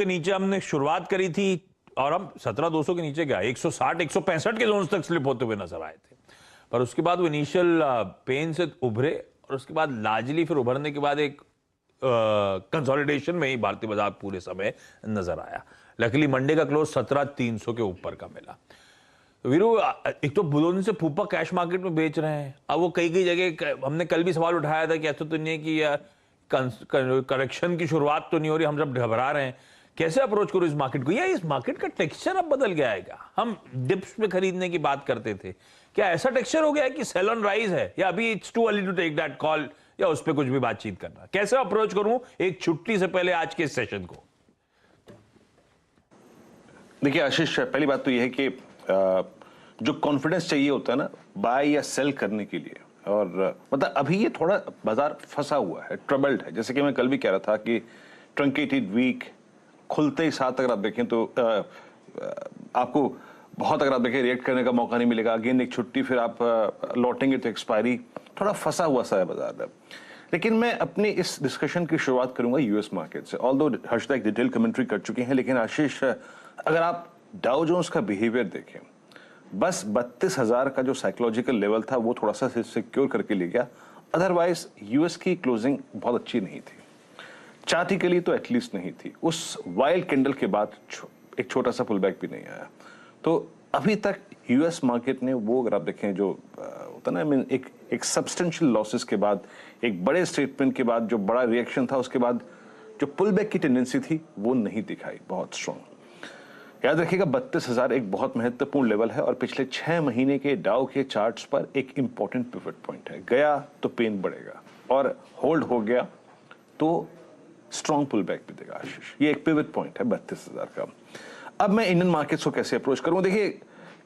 के नीचे हमने शुरुआत करी थी और हम 17,200 के नीचे गया, 160 165 के जोन तक स्लिप होते हुए नजर आए थे। पर उसके बाद वो इनिशियल पेन से उभरे और उसके बाद लार्जली फिर उभरने के बाद एक कंसोलिडेशन में ही भारतीय बाजार पूरे समय नजर आया। लकीली मंडे का क्लोज 17,300 के ऊपर का मिला। वीरू, एक तो बुलोन से फूफा कैश मार्केट में बेच रहे हैं। अब वो कई कई जगह हमने कल भी सवाल उठाया था कि ऐसा तो नहीं है कि यार करेक्शन की शुरुआत तो नहीं हो रही, हम सब घबरा रहे हैं, कैसे अप्रोच करो इस मार्केट को? या इस मार्केट का टेक्सचर अब बदल गया है क्या? हम डिप्स में खरीदने की बात करते थे, क्या ऐसा टेक्सचर हो गया है कि सेल ऑन राइज है, या अभी it's too early to take that call, या उस पर कुछ भी बातचीत करना? कैसे अप्रोच करूं एक छुट्टी से पहले आज के सेशन को? देखिए आशीष, पहली बात तो यह है कि जो कॉन्फिडेंस चाहिए होता है ना बाय या सेल करने के लिए, और मतलब अभी ये थोड़ा बाजार फंसा हुआ है, ट्रबल्ड है। जैसे कि मैं कल भी कह रहा था कि ट्रंकेटेड वीक, खुलते ही साथ अगर आप देखें तो आपको बहुत, अगर आप देखें, रिएक्ट करने का मौका नहीं मिलेगा। अगेन एक छुट्टी, फिर आप लौटेंगे तो एक्सपायरी, थोड़ा फंसा हुआ सा है बाजार। लेकिन मैं अपनी इस डिस्कशन की शुरुआत करूंगा यूएस मार्केट से। ऑल्दो हर्षदा एक डिटेल कमेंट्री कर चुके हैं, लेकिन आशीष, अगर आप डाउ जोन्स का बिहेवियर देखें, बस 32,000 का जो साइकोलॉजिकल लेवल था वो थोड़ा सा सिक्योर करके ले गया। अदरवाइज यूएस की क्लोजिंग बहुत अच्छी नहीं थी, चार्टिकली तो एटलीस्ट नहीं थी। उस वाइल्ड कैंडल के बाद एक छोटा सा पुलबैक भी नहीं आया। तो अभी तक यूएस मार्केट ने वो, अगर आप देखें, जो होता ना, मीन एक सब्सटेंशियल लॉसेस के बाद, एक बड़े स्टेटमेंट के बाद जो बड़ा रिएक्शन था, उसके बाद जो पुलबैक की टेंडेंसी थी वो नहीं दिखाई बहुत स्ट्रॉन्ग। याद रखिएगा 32,000 एक बहुत महत्वपूर्ण लेवल है और पिछले 6 महीने के डाउ के चार्ट्स पर एक इंपॉर्टेंट पिवट पॉइंट है। गया तो पेन बढ़ेगा और होल्ड हो गया तो स्ट्रॉन्ग पुल बैक भी देगा आशीष। ये एक पिवट पॉइंट है 32,000 का। अब मैं इंडियन मार्केट्स को कैसे अप्रोच करूं? देखिए,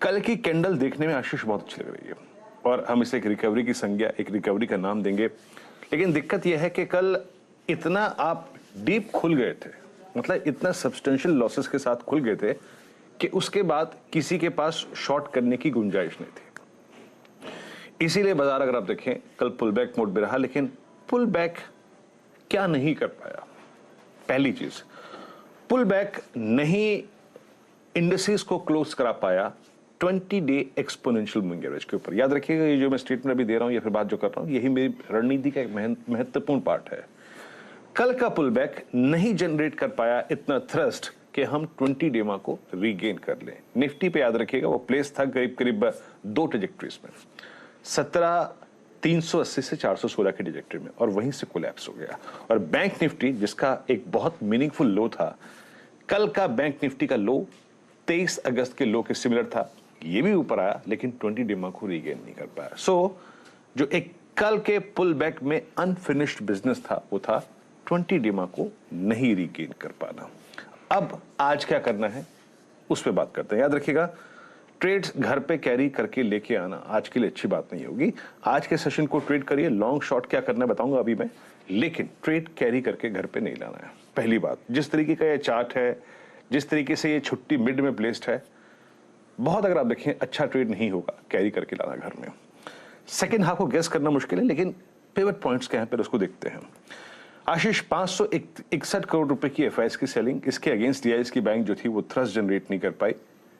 कल की कैंडल देखने में आशीष बहुत अच्छी लग रही है और हम इसे एक रिकवरी की संज्ञा, एक रिकवरी का नाम देंगे। लेकिन दिक्कत यह है कि कल इतना आप डीप खुल गए थे, मतलब इतना सब्सटेंशियल लॉसेस के साथ खुल गए थे कि उसके बाद किसी के पास शॉर्ट करने की गुंजाइश नहीं थी। इसीलिए बाजार, अगर आप देखें, कल पुल बैक मोड में रहा, लेकिन पुल बैक क्या नहीं कर पाया? पहली चीज, पुल बैक नहीं इंडिसेस को क्लोज करा पाया 20 डे एक्सपोनेंशियल मूविंग एवरेज के ऊपर। याद रखिएगा, ये जो मैं स्टेटमेंट अभी दे रहा हूं या फिर बात जो कर रहा हूं, यही मेरी रणनीति का एक महत्वपूर्ण पार्ट है। कल का पुल बैक नहीं जनरेट कर पाया इतना थ्रस्ट कि हम 20 डेमा को रीगेन कर लें। निफ्टी पे याद रखिएगा वो प्लेस था करीब करीब 2 ट्रेजेक्टरीज में, 17,380 से 416 की ट्रेजेक्टरी में, और वहीं से कोलैप्स हो गया। और बैंक निफ्टी, जिसका एक बहुत मीनिंगफुल लो था, कल का बैंक निफ्टी का लो 23 अगस्त के लो के सिमिलर था, ये भी ऊपर आया, लेकिन 20 डेमा को रीगेन नहीं कर पाया। सो जो एक कल के पुल बैक में अनफिनिश्ड बिजनेस था, वो था 20 डेमा को नहीं रीगेन कर पाना। अब आज क्या करना है उस पर बात करते हैं। याद रखिएगा, ट्रेड्स घर पे कैरी करके लेके आना आज के लिए अच्छी बात नहीं होगी। आज के सेशन को ट्रेड करिए, लॉन्ग शॉर्ट क्या करना है बताऊंगा अभी मैं, लेकिन ट्रेड कैरी करके घर पे नहीं लाना है। पहली बात, जिस तरीके का ये चार्ट है, जिस तरीके से ये छुट्टी मिड में प्लेस्ड है, बहुत, अगर आप देखें, अच्छा ट्रेड नहीं होगा कैरी करके लाना घर में। सेकेंड हाफ को गेस करना मुश्किल है, लेकिन पिवट पॉइंट्स क्या है फिर उसको देखते हैं। आशीष, 561 करोड़ रुपए की एफआईएस की सेलिंग, इसके अगेंस्ट डीआईएस की बैंक जो थी वो थ्रस्ट जनरेट नहीं कर पाई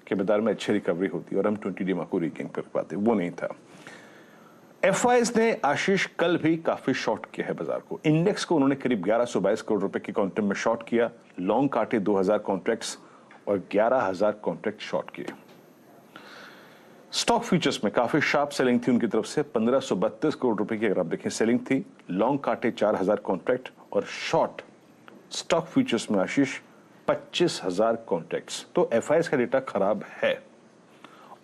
कि बाजार में अच्छी रिकवरी होती और हम 20 डेमा को रीगेन कर पाते, वो नहीं था। एफआईएस ने आशीष कल भी काफी शॉर्ट किया है बाजार को। इंडेक्स को उन्होंने करीब 1122 करोड़ रुपए की क्वांटम में शॉर्ट किया, लॉन्ग काटे 2000 कॉन्ट्रैक्ट्स और 11,000 कॉन्ट्रैक्ट शॉर्ट किए। स्टॉक फ्यूचर्स में काफी शार्प सेलिंग थी उनकी तरफ से, 1532 करोड़ रुपए की, अगर आप देखें, सेलिंग थी। लॉन्ग काटे 4000 कॉन्ट्रैक्ट और शॉर्ट स्टॉक फ्यूचर्स में आशीष 25,000 कॉन्ट्रैक्ट्स। तो एफआईएस का डेटा खराब है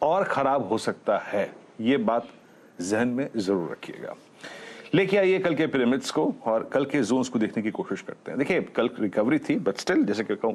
और खराब हो सकता है, ये बात जहन में जरूर रखिएगा। लेके आइए कल के पिरामिड्स को और कल के जोन्स को देखने की कोशिश करते हैं। देखिए, कल रिकवरी थी, बट स्टिल, जैसे कह रहा हूं,